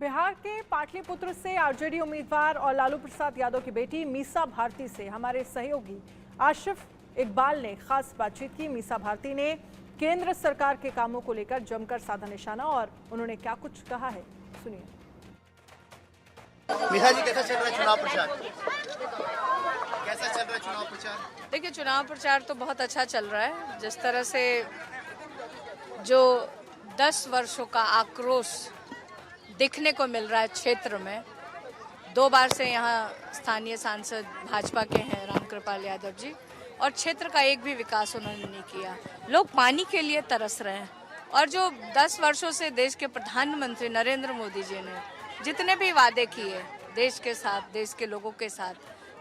बिहार के पाटलिपुत्र से आरजेडी उम्मीदवार और लालू प्रसाद यादव की बेटी मीसा भारती से हमारे सहयोगी आशिफ इकबाल ने खास बातचीत की। मीसा भारती ने केंद्र सरकार के कामों को लेकर जमकर साधा निशाना और उन्होंने क्या कुछ कहा है, सुनिए। मीसा जी, कैसा चल रहा है चुनाव प्रचार? कैसा चल रहा है चुनाव प्रचार? देखिए, चुनाव प्रचार तो बहुत अच्छा चल रहा है। जिस तरह से जो 10 वर्षों का आक्रोश दिखने को मिल रहा है क्षेत्र में, 2 बार से यहाँ स्थानीय सांसद भाजपा के हैं रामकृपाल यादव जी, और क्षेत्र का एक भी विकास उन्होंने नहीं किया। लोग पानी के लिए तरस रहे हैं। और जो 10 वर्षों से देश के प्रधानमंत्री नरेंद्र मोदी जी ने जितने भी वादे किए देश के साथ, देश के लोगों के साथ,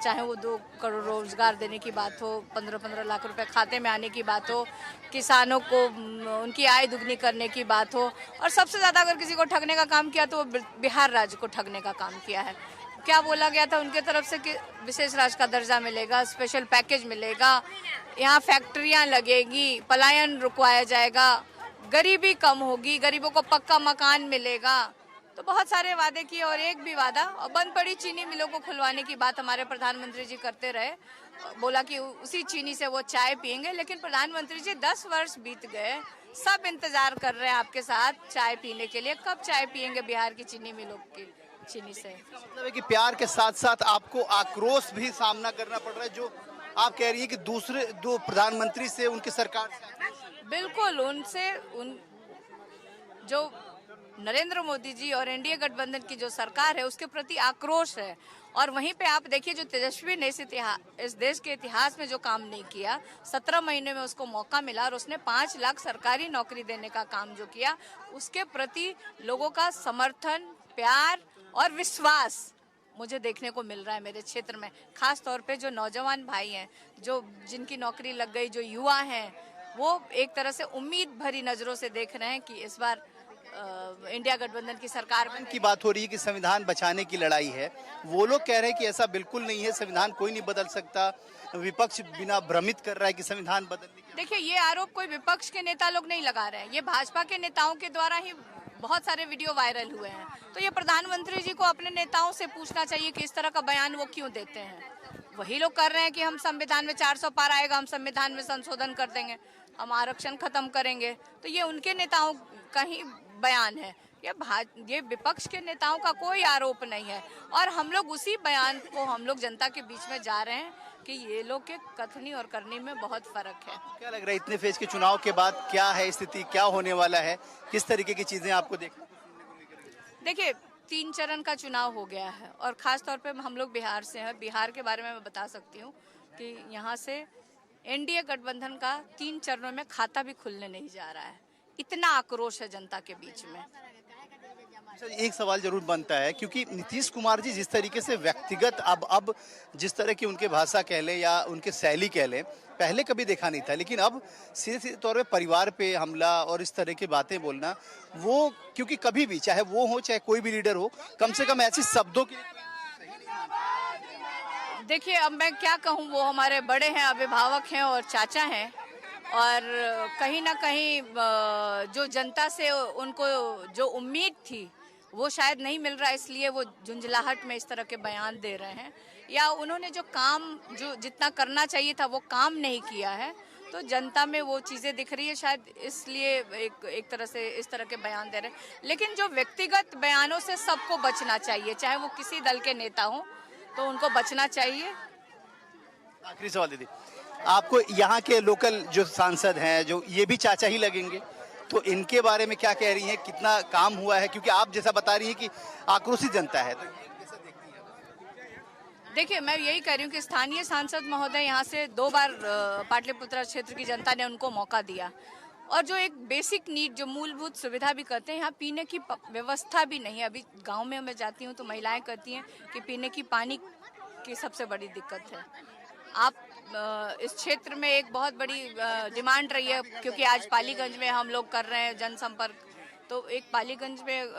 चाहे वो 2 करोड़ रोजगार देने की बात हो, 15-15 लाख रुपए खाते में आने की बात हो, किसानों को उनकी आय दुगनी करने की बात हो, और सबसे ज़्यादा अगर किसी को ठगने का काम किया तो वो बिहार राज्य को ठगने का काम किया है। क्या बोला गया था उनके तरफ से कि विशेष राज्य का दर्जा मिलेगा, स्पेशल पैकेज मिलेगा, यहाँ फैक्ट्रियाँ लगेगी, पलायन रुकवाया जाएगा, गरीबी कम होगी, गरीबों को पक्का मकान मिलेगा। तो बहुत सारे वादे किए और एक भी वादा, और बंद पड़ी चीनी मिलों को खुलवाने की बात हमारे प्रधानमंत्री जी करते रहे। बोला कि उसी चीनी से वो चाय पियेंगे, लेकिन प्रधानमंत्री जी 10 वर्ष बीत गए, सब इंतजार कर रहे हैं आपके साथ चाय पीने के लिए। कब चाय पियेंगे बिहार की चीनी मिलों की चीनी से? मतलब है कि प्यार के साथ साथ आपको आक्रोश भी सामना करना पड़ रहा है, जो आप कह रही है कि दूसरे 2 प्रधानमंत्री से, उनकी सरकार से। बिल्कुल, उनसे जो नरेंद्र मोदी जी और एनडीए गठबंधन की जो सरकार है उसके प्रति आक्रोश है। और वहीं पे आप देखिए, जो तेजस्वी ने इस देश के इतिहास में जो काम नहीं किया, 17 महीने में उसको मौका मिला और उसने 5 लाख सरकारी नौकरी देने का काम जो किया, उसके प्रति लोगों का समर्थन, प्यार और विश्वास मुझे देखने को मिल रहा है मेरे क्षेत्र में। खास तौर पे जो नौजवान भाई हैं, जिनकी नौकरी लग गई, जो युवा हैं, वो एक तरह से उम्मीद भरी नजरों से देख रहे हैं कि इस बार इंडिया गठबंधन की सरकार की बात हो रही है कि संविधान बचाने की लड़ाई है। वो लोग कह रहे हैं कि ऐसा बिल्कुल नहीं है, संविधान कोई नहीं बदल सकता। विपक्ष बिना भ्रमित कर रहा है कि संविधान बदलने की। देखिए, ये आरोप कोई विपक्ष के नेता लोग नहीं लगा रहे हैं, ये भाजपा के नेताओं के द्वारा ही बहुत सारे वीडियो वायरल हुए हैं। तो ये प्रधानमंत्री जी को अपने नेताओं से पूछना चाहिए कि इस तरह का बयान वो क्यों देते हैं। वही लोग कर रहे हैं कि हम संविधान में 400 पार आएगा, हम संविधान में संशोधन कर देंगे, हम आरक्षण खत्म करेंगे। तो ये उनके नेताओं का ही बयान है, ये विपक्ष के नेताओं का कोई आरोप नहीं है। और हम लोग उसी बयान को हम लोग जनता के बीच में जा रहे हैं कि ये लोग के कथनी और करनी में बहुत फर्क है। क्या लग रहा है इतने फेज के चुनाव के बाद क्या है स्थिति, क्या होने वाला है, किस तरीके की चीजें आपको देखिए, 3 चरण का चुनाव हो गया है और खास तौर पे हम लोग बिहार से हैं। बिहार के बारे में मैं बता सकती हूँ कि यहाँ से एनडीए गठबंधन का 3 चरणों में खाता भी खुलने नहीं जा रहा है। इतना आक्रोश है जनता के बीच में। एक सवाल जरूर बनता है, क्योंकि नीतीश कुमार जी जिस तरीके से व्यक्तिगत अब जिस तरह की उनके भाषा कह लें या उनके शैली कह लें, पहले कभी देखा नहीं था, लेकिन अब सीधे तौर पे परिवार पे हमला और इस तरह की बातें बोलना, वो क्योंकि कभी भी चाहे वो हो चाहे कोई भी लीडर हो, कम से कम ऐसे शब्दों की। देखिए, अब मैं क्या कहूँ, वो हमारे बड़े हैं, अभिभावक हैं और चाचा हैं, और कहीं ना कहीं जो जनता से उनको जो उम्मीद थी वो शायद नहीं मिल रहा, इसलिए वो झुंझलाहट में इस तरह के बयान दे रहे हैं। या उन्होंने जो काम जो जितना करना चाहिए था वो काम नहीं किया है, तो जनता में वो चीज़ें दिख रही है, शायद इसलिए एक तरह से इस तरह के बयान दे रहे हैं। लेकिन जो व्यक्तिगत बयानों से सबको बचना चाहिए, चाहे वो किसी दल के नेता हों, तो उनको बचना चाहिए। आखिरी सवाल दीदी, आपको यहाँ के लोकल जो सांसद हैं, जो ये भी चाचा ही लगेंगे, तो इनके बारे में क्या कह रही हैं, कितना काम हुआ है? क्योंकि आप जैसा बता रही हैं कि आक्रोशित जनता है, तो ये कैसा देखती हैं? देखिए, मैं यही कह रही हूँ कि स्थानीय सांसद महोदय यहाँ से 2 बार पाटलिपुत्र क्षेत्र की जनता ने उनको मौका दिया, और जो एक बेसिक नीड, जो मूलभूत सुविधा भी करते हैं, यहाँ पीने की व्यवस्था भी नहीं है। अभी गाँव में मैं जाती हूँ तो महिलाएं कहती हैं कि पीने की पानी की सबसे बड़ी दिक्कत है। आप इस क्षेत्र में एक बहुत बड़ी डिमांड रही है, क्योंकि आज पालीगंज में हम लोग कर रहे हैं जनसंपर्क, तो एक पालीगंज में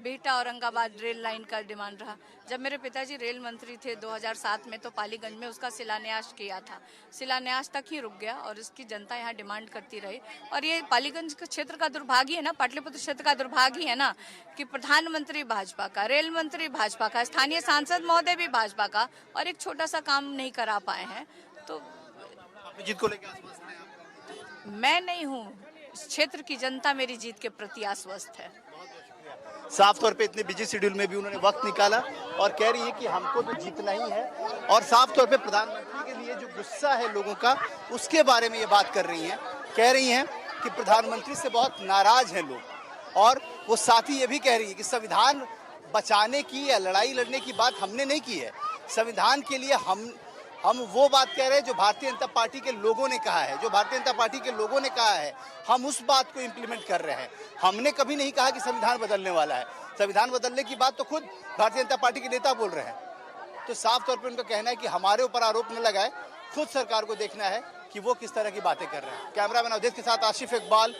बिहटा औरंगाबाद रेल लाइन का डिमांड रहा। जब मेरे पिताजी रेल मंत्री थे 2007 में, तो पालीगंज में उसका शिलान्यास किया था। शिलान्यास तक ही रुक गया और इसकी जनता यहाँ डिमांड करती रही। और ये पालीगंज के क्षेत्र का दुर्भाग्य है ना, पाटलिपुत्र क्षेत्र का दुर्भाग्य है ना, कि प्रधानमंत्री भाजपा का, रेल मंत्री भाजपा का, स्थानीय सांसद महोदय भी भाजपा का, और एक छोटा सा काम नहीं करा पाए हैं। तो जीत को लेकर आश्वस्त हैं आप? मैं नहीं हूँ, इस क्षेत्र की जनता मेरी जीत के प्रति आश्वस्त है। साफ तौर पे इतने बिजी शेड्यूल में भी उन्होंने वक्त निकाला और कह रही है कि हमको तो जीतना ही है। और साफ तौर पे प्रधानमंत्री के लिए जो गुस्सा है लोगों का, उसके बारे में ये बात कर रही हैं। कह रही हैं कि प्रधानमंत्री से बहुत नाराज हैं लोग। और वो साथ ही ये भी कह रही है कि संविधान बचाने की या लड़ाई लड़ने की बात हमने नहीं की है। संविधान के लिए हम वो बात कह रहे हैं जो भारतीय जनता पार्टी के लोगों ने कहा है, जो भारतीय जनता पार्टी के लोगों ने कहा है, हम उस बात को इम्प्लीमेंट कर रहे हैं। हमने कभी नहीं कहा कि संविधान बदलने वाला है। संविधान बदलने की बात तो खुद भारतीय जनता पार्टी के नेता बोल रहे हैं। तो साफ तौर पर उनका कहना है कि हमारे ऊपर आरोप न लगाए, खुद सरकार को देखना है कि वो किस तरह की बातें कर रहे हैं। कैमरामैन अवधेश के साथ आशिफ इकबाल,